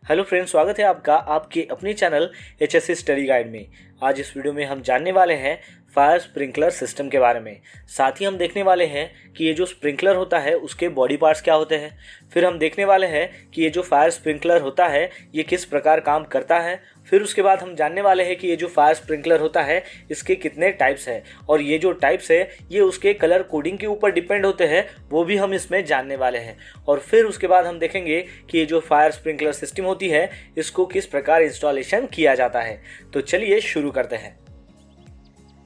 Hello friends, स्वागत है आपका आपके अपने चैनल HSC स्टडी गाइड में। आज इस वीडियो में हम जानने वाले हैं फायर स्प्रिंकलर सिस्टम के बारे में। साथ ही हम देखने वाले हैं कि ये जो स्प्रिंकलर होता है उसके बॉडी पार्ट्स क्या होते हैं। फिर हम देखने वाले हैं कि ये जो फायर स्प्रिंकलर होता है ये किस प्रकार काम करता है। फिर उसके बाद हम जानने वाले हैं कि ये जो फायर स्प्रिंकलर होता है इसके कितने टाइप्स हैं, और ये जो टाइप्स है ये उसके कलर कोडिंग के ऊपर डिपेंड होते हैं, वो भी हम इसमें जानने वाले हैं। और फिर उसके बाद हम देखेंगे कि ये जो फायर स्प्रिंकलर सिस्टम होती है इसको किस प्रकार इंस्टॉलेशन किया जाता है। तो चलिए शुरू करते हैं।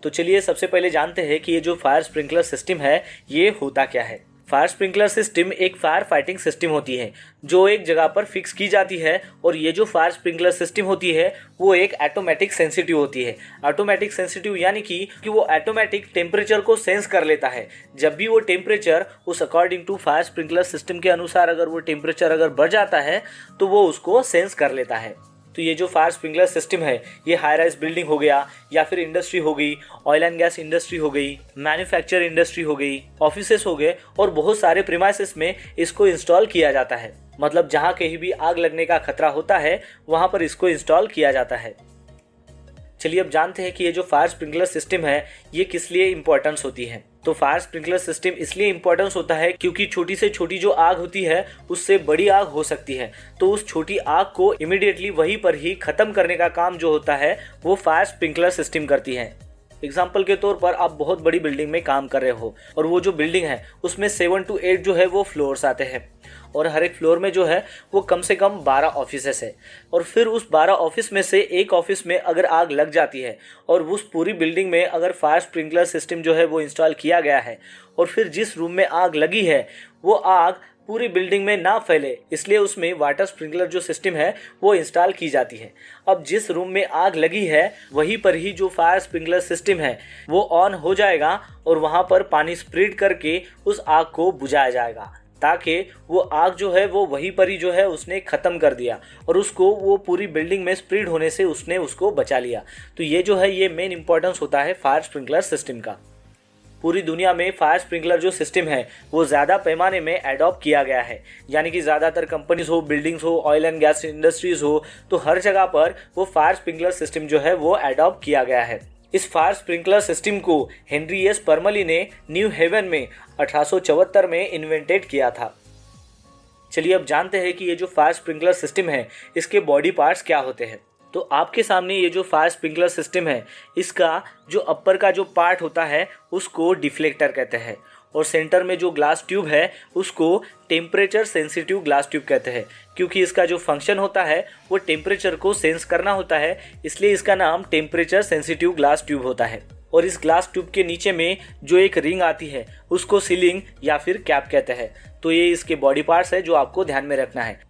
तो चलिए सबसे पहले जानते हैं कि ये जो फायर स्प्रिंकलर सिस्टम है ये होता क्या है। फायर स्प्रिंकलर सिस्टम एक फायर फाइटिंग सिस्टम होती है जो एक जगह पर फिक्स की जाती है, और ये जो फायर स्प्रिंकलर सिस्टम होती है वो एक ऑटोमेटिक सेंसिटिव होती है। ऑटोमेटिक सेंसिटिव यानी कि वो ऑटोमेटिक टेम्परेचर को सेंस कर लेता है। जब भी वो टेम्परेचर उस according to fire sprinkler system के अनुसार अगर वो टेम्परेचर अगर बढ़ जाता है तो वो उसको सेंस कर लेता है। तो ये जो फायर स्प्रिंकलर सिस्टम है ये हाई राइज बिल्डिंग हो गया, या फिर इंडस्ट्री हो गई, ऑयल एंड गैस इंडस्ट्री हो गई, मैन्युफैक्चर इंडस्ट्री हो गई, ऑफिसेस हो गए, और बहुत सारे प्रीमाइसेस में इसको इंस्टॉल किया जाता है। मतलब जहाँ कहीं भी आग लगने का खतरा होता है वहाँ पर इसको इंस्टॉल किया जाता है। चलिए अब जानते हैं कि ये जो फायर स्प्रिंकलर सिस्टम है ये किस लिए इम्पोर्टेंस होती है। तो फायर स्प्रिंकलर सिस्टम इसलिए इम्पोर्टेंस होता है क्योंकि छोटी से छोटी जो आग होती है उससे बड़ी आग हो सकती है, तो उस छोटी आग को इमीडिएटली वहीं पर ही खत्म करने का काम जो होता है वो फायर स्प्रिंकलर सिस्टम करती है। एग्जाम्पल के तौर पर आप बहुत बड़ी बिल्डिंग में काम कर रहे हो, और वो जो बिल्डिंग है उसमें 7 to 8 जो है वो फ्लोर्स आते हैं, और हर एक फ्लोर में जो है वो कम से कम 12 ऑफिसेस है। और फिर उस 12 ऑफिस में से एक ऑफिस में अगर आग लग जाती है और उस पूरी बिल्डिंग में अगर फायर स्प्रिंकलर सिस्टम जो है वो इंस्टॉल किया गया है, और फिर जिस रूम में आग लगी है वो आग पूरी बिल्डिंग में ना फैले इसलिए उसमें वाटर स्प्रिंकलर जो सिस्टम है वो इंस्टॉल की जाती है। अब जिस रूम में आग लगी है वहीं पर ही जो फायर स्प्रिंकलर सिस्टम है वो ऑन हो जाएगा, और वहाँ पर पानी स्प्रेड करके उस आग को बुझाया जाएगा, ताकि वो आग जो है वो वहीं पर ही जो है उसने ख़त्म कर दिया और उसको वो पूरी बिल्डिंग में स्प्रेड होने से उसने उसको बचा लिया। तो ये जो है ये मेन इंपॉर्टेंस होता है फायर स्प्रिंकलर सिस्टम का। पूरी दुनिया में फायर स्प्रिंकलर जो सिस्टम है वो ज़्यादा पैमाने में एडॉप्ट किया गया है, यानी कि ज़्यादातर कंपनीज हो, बिल्डिंग्स हो, ऑयल एंड गैस इंडस्ट्रीज हो, तो हर जगह पर वो फायर स्प्रिंकलर सिस्टम जो है वो एडॉप्ट किया गया है। इस फायर स्प्रिंकलर सिस्टम को हेनरी एस परमली ने न्यू हेवन में 1874 में इन्वेंटेड किया था। चलिए अब जानते हैं कि ये जो फायर स्प्रिंकलर सिस्टम है इसके बॉडी पार्ट्स क्या होते हैं। तो आपके सामने ये जो फायर स्प्रिंकलर सिस्टम है इसका जो अपर का जो पार्ट होता है उसको डिफ्लेक्टर कहते हैं, और सेंटर में जो ग्लास ट्यूब है उसको टेम्परेचर सेंसिटिव ग्लास ट्यूब कहते हैं, क्योंकि इसका जो फंक्शन होता है वो टेम्परेचर को सेंस करना होता है, इसलिए इसका नाम टेम्परेचर सेंसिटिव ग्लास ट्यूब होता है। और इस ग्लास ट्यूब के नीचे में जो एक रिंग आती है उसको सीलिंग या फिर कैप कहते हैं। तो ये इसके बॉडी पार्ट्स है जो आपको ध्यान में रखना है।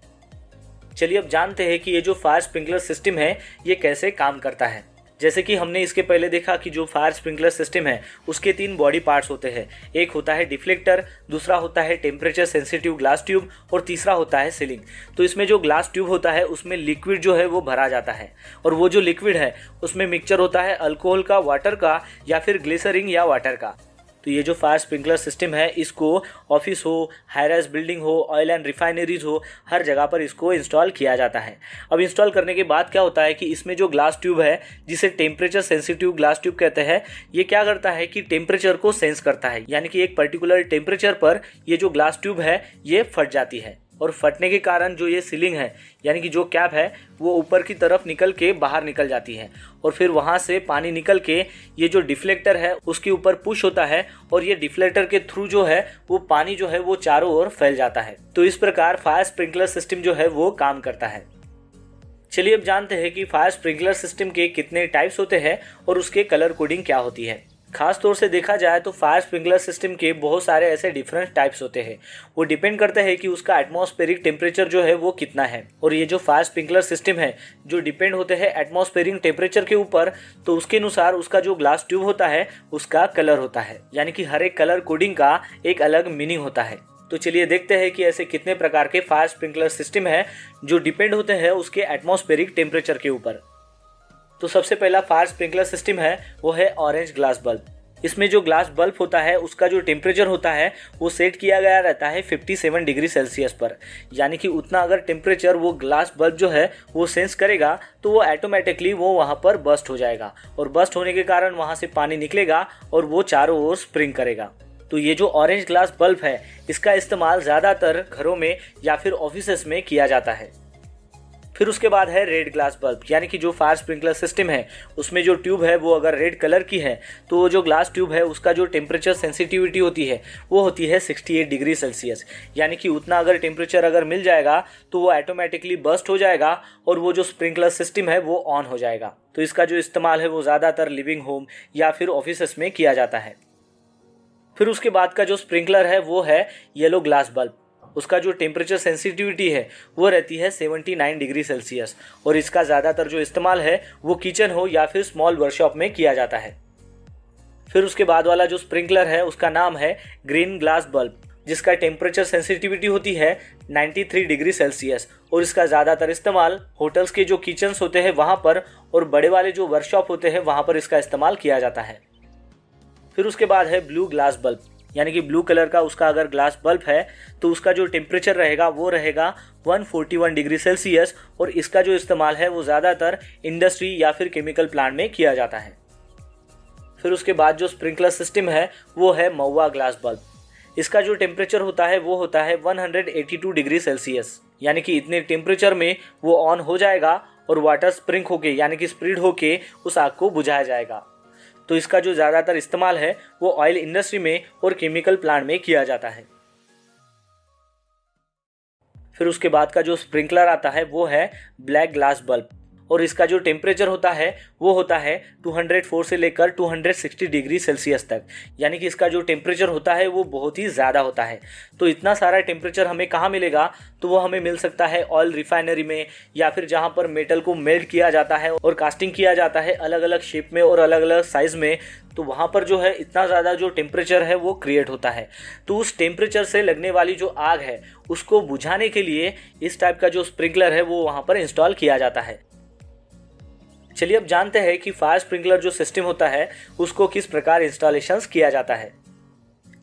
चलिए अब जानते हैं कि ये जो फायर स्प्रिंकलर सिस्टम है ये कैसे काम करता है। जैसे कि हमने इसके पहले देखा कि जो फायर स्प्रिंकलर सिस्टम है उसके 3 बॉडी पार्ट्स होते हैं। एक होता है डिफ्लेक्टर, दूसरा होता है टेम्परेचर सेंसिटिव ग्लास ट्यूब, और तीसरा होता है सीलिंग। तो इसमें जो ग्लास ट्यूब होता है उसमें लिक्विड जो है वो भरा जाता है, और वो जो लिक्विड है उसमें मिक्सचर होता है अल्कोहल का, वाटर का, या फिर ग्लिसरीन या वाटर का। तो ये जो फायर स्प्रिंकलर सिस्टम है इसको ऑफिस हो, हाई राइज बिल्डिंग हो, ऑयल एंड रिफाइनरीज हो, हर जगह पर इसको इंस्टॉल किया जाता है। अब इंस्टॉल करने के बाद क्या होता है कि इसमें जो ग्लास ट्यूब है जिसे टेम्परेचर सेंसिटिव ग्लास ट्यूब कहते हैं, ये क्या करता है कि टेम्परेचर को सेंस करता है, यानी कि एक पर्टिकुलर टेम्परेचर पर ये जो ग्लास ट्यूब है ये फट जाती है, और फटने के कारण जो ये सीलिंग है यानी कि जो कैप है वो ऊपर की तरफ निकल के बाहर निकल जाती है, और फिर वहाँ से पानी निकल के ये जो डिफ्लेक्टर है उसके ऊपर पुश होता है, और ये डिफ्लेक्टर के थ्रू जो है वो पानी जो है वो चारों ओर फैल जाता है। तो इस प्रकार फायर स्प्रिंकलर सिस्टम जो है वो काम करता है। चलिए अब जानते हैं कि फायर स्प्रिंकलर सिस्टम के कितने टाइप्स होते हैं और उसके कलर कोडिंग क्या होती है। खास तौर से देखा जाए तो फायर स्प्रिंकलर सिस्टम के बहुत सारे ऐसे डिफरेंट टाइप्स होते हैं। वो डिपेंड करता है कि उसका एटमॉस्फेरिक टेम्परेचर जो है वो कितना है, और ये जो फायर स्प्रिंकलर सिस्टम है जो डिपेंड होते हैं एटमॉस्फेरिक टेम्परेचर के ऊपर, तो उसके अनुसार उसका जो ग्लास ट्यूब होता है उसका कलर होता है, यानी कि हर एक कलर कोडिंग का एक अलग मीनिंग होता है। तो चलिए देखते हैं कि ऐसे कितने प्रकार के फायर स्प्रिंकलर सिस्टम है जो डिपेंड होते हैं उसके एटमॉस्फेरिक टेम्परेचर के ऊपर। तो सबसे पहला फायर स्प्रिंकलर सिस्टम है वो है ऑरेंज ग्लास बल्ब। इसमें जो ग्लास बल्ब होता है उसका जो टेम्परेचर होता है वो सेट किया गया रहता है 57 डिग्री सेल्सियस पर। यानी कि उतना अगर टेम्परेचर वो ग्लास बल्ब जो है वो सेंस करेगा तो वो ऑटोमेटिकली वो वहाँ पर बर्स्ट हो जाएगा, और बर्स्ट होने के कारण वहाँ से पानी निकलेगा और वो चारों ओर स्प्रिंग करेगा। तो ये जो ऑरेंज ग्लास बल्ब है इसका इस्तेमाल ज़्यादातर घरों में या फिर ऑफिसेस में किया जाता है। फिर उसके बाद है रेड ग्लास बल्ब, यानी कि जो फायर स्प्रिंकलर सिस्टम है उसमें जो ट्यूब है वो अगर रेड कलर की है तो वो जो ग्लास ट्यूब है उसका जो टेम्परेचर सेंसिटिविटी होती है वो होती है 68 डिग्री सेल्सियस। यानी कि उतना अगर टेम्परेचर अगर मिल जाएगा तो वो ऑटोमेटिकली बर्स्ट हो जाएगा और वो जो स्प्रिंकलर सिस्टम है वो ऑन हो जाएगा। तो इसका जो इस्तेमाल है वो ज़्यादातर लिविंग होम या फिर ऑफिसेस में किया जाता है। फिर उसके बाद का जो स्प्रिंकलर है वो है येलो ग्लास बल्ब। उसका जो टेम्परेचर सेंसिटिविटी है वो रहती है 79 डिग्री सेल्सियस, और इसका ज़्यादातर जो इस्तेमाल है वो किचन हो या फिर स्मॉल वर्कशॉप में किया जाता है। फिर उसके बाद वाला जो स्प्रिंकलर है उसका नाम है ग्रीन ग्लास बल्ब, जिसका टेम्परेचर सेंसिटिविटी होती है 93 डिग्री सेल्सियस, और इसका ज़्यादातर इस्तेमाल होटल्स के जो किचन्स होते हैं वहाँ पर और बड़े वाले जो वर्कशॉप होते हैं वहाँ पर इसका इस्तेमाल किया जाता है। फिर उसके बाद है ब्लू ग्लास बल्ब, यानी कि ब्लू कलर का उसका अगर ग्लास बल्ब है तो उसका जो टेम्परेचर रहेगा वो रहेगा 141 डिग्री सेल्सियस, और इसका जो इस्तेमाल है वो ज़्यादातर इंडस्ट्री या फिर केमिकल प्लांट में किया जाता है। फिर उसके बाद जो स्प्रिंकलर सिस्टम है वो है महुआ ग्लास बल्ब। इसका जो टेम्परेचर होता है वो होता है 182 डिग्री सेल्सियस, यानी कि इतने टेम्परेचर में वो ऑन हो जाएगा और वाटर स्प्रिंक होके यानी कि स्प्रिड होके उस आग को बुझाया जाएगा। तो इसका जो ज़्यादातर इस्तेमाल है वो ऑयल इंडस्ट्री में और केमिकल प्लांट में किया जाता है। फिर उसके बाद का जो स्प्रिंकलर आता है वो है ब्लैक ग्लास बल्ब, और इसका जो टेम्परेचर होता है वो होता है 204 से लेकर 260 डिग्री सेल्सियस तक, यानी कि इसका जो टेम्परेचर होता है वो बहुत ही ज़्यादा होता है। तो इतना सारा टेम्परेचर हमें कहाँ मिलेगा, तो वो हमें मिल सकता है ऑयल रिफाइनरी में, या फिर जहाँ पर मेटल को मेल्ट किया जाता है और कास्टिंग किया जाता है अलग अलग शेप में और अलग अलग साइज़ में। तो वहाँ पर जो है इतना ज़्यादा जो टेम्परेचर है वो क्रिएट होता है। तो उस टेम्परेचर से लगने वाली जो आग है उसको बुझाने के लिए इस टाइप का जो स्प्रिंकलर है वो वहाँ पर इंस्टॉल किया जाता है। चलिए अब जानते हैं कि फायर स्प्रिंकलर जो सिस्टम होता है उसको किस प्रकार इंस्टॉलेशंस किया जाता है।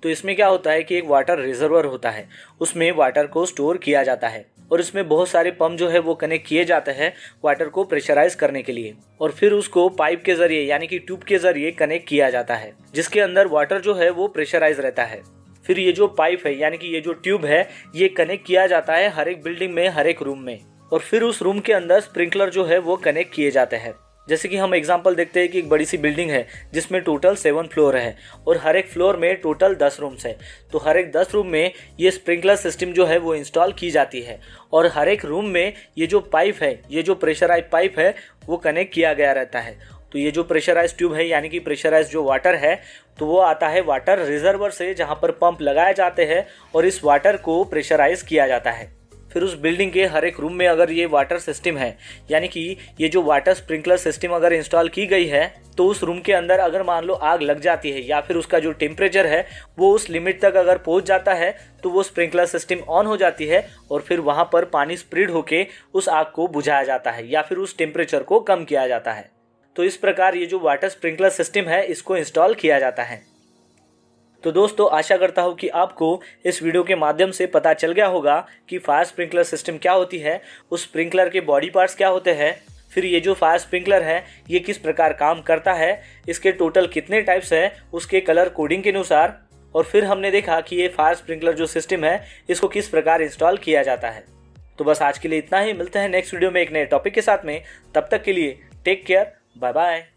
तो इसमें क्या होता है कि एक वाटर रिजर्वर होता है, उसमें वाटर को स्टोर किया जाता है, और इसमें बहुत सारे पंप जो है वो कनेक्ट किए जाते हैं वाटर को प्रेशराइज करने के लिए, और फिर उसको पाइप के जरिए यानी कि ट्यूब के जरिए कनेक्ट किया जाता है, जिसके अंदर वाटर जो है वो प्रेशराइज रहता है। फिर ये जो पाइप है यानी कि ये जो ट्यूब है ये कनेक्ट किया जाता है हर एक बिल्डिंग में, हर एक रूम में, और फिर उस रूम के अंदर स्प्रिंकलर जो है वो कनेक्ट किए जाते हैं। जैसे कि हम एग्जांपल देखते हैं कि एक बड़ी सी बिल्डिंग है जिसमें टोटल 7 फ्लोर है और हर एक फ्लोर में टोटल 10 रूम्स है। तो हर एक 10 रूम में ये स्प्रिंकलर सिस्टम जो है वो इंस्टॉल की जाती है, और हर एक रूम में ये जो पाइप है, ये जो प्रेशराइज पाइप है वो कनेक्ट किया गया रहता है। तो ये जो प्रेशराइज ट्यूब है यानी कि प्रेशराइज जो वाटर है तो वो आता है वाटर रिजर्वर से, जहाँ पर पंप लगाए जाते हैं और इस वाटर को प्रेशराइज किया जाता है। फिर उस बिल्डिंग के हर एक रूम में अगर ये वाटर सिस्टम है यानी कि ये जो वाटर स्प्रिंकलर सिस्टम अगर इंस्टॉल की गई है तो उस रूम के अंदर अगर मान लो आग लग जाती है या फिर उसका जो टेम्परेचर है वो उस लिमिट तक अगर पहुंच जाता है तो वो स्प्रिंकलर सिस्टम ऑन हो जाती है, और फिर वहाँ पर पानी स्प्रिड होके उस आग को बुझाया जाता है या फिर उस टेम्परेचर को कम किया जाता है। तो इस प्रकार ये जो वाटर स्प्रिंकलर सिस्टम है इसको इंस्टॉल किया जाता है। तो दोस्तों आशा करता हूँ कि आपको इस वीडियो के माध्यम से पता चल गया होगा कि फायर स्प्रिंकलर सिस्टम क्या होती है, उस स्प्रिंकलर के बॉडी पार्ट्स क्या होते हैं, फिर ये जो फायर स्प्रिंकलर है ये किस प्रकार काम करता है, इसके टोटल कितने टाइप्स हैं उसके कलर कोडिंग के अनुसार, और फिर हमने देखा कि ये फायर स्प्रिंकलर जो सिस्टम है इसको किस प्रकार इंस्टॉल किया जाता है। तो बस आज के लिए इतना ही, मिलते हैं नेक्स्ट वीडियो में एक नए टॉपिक के साथ में। तब तक के लिए टेक केयर, बाय बाय।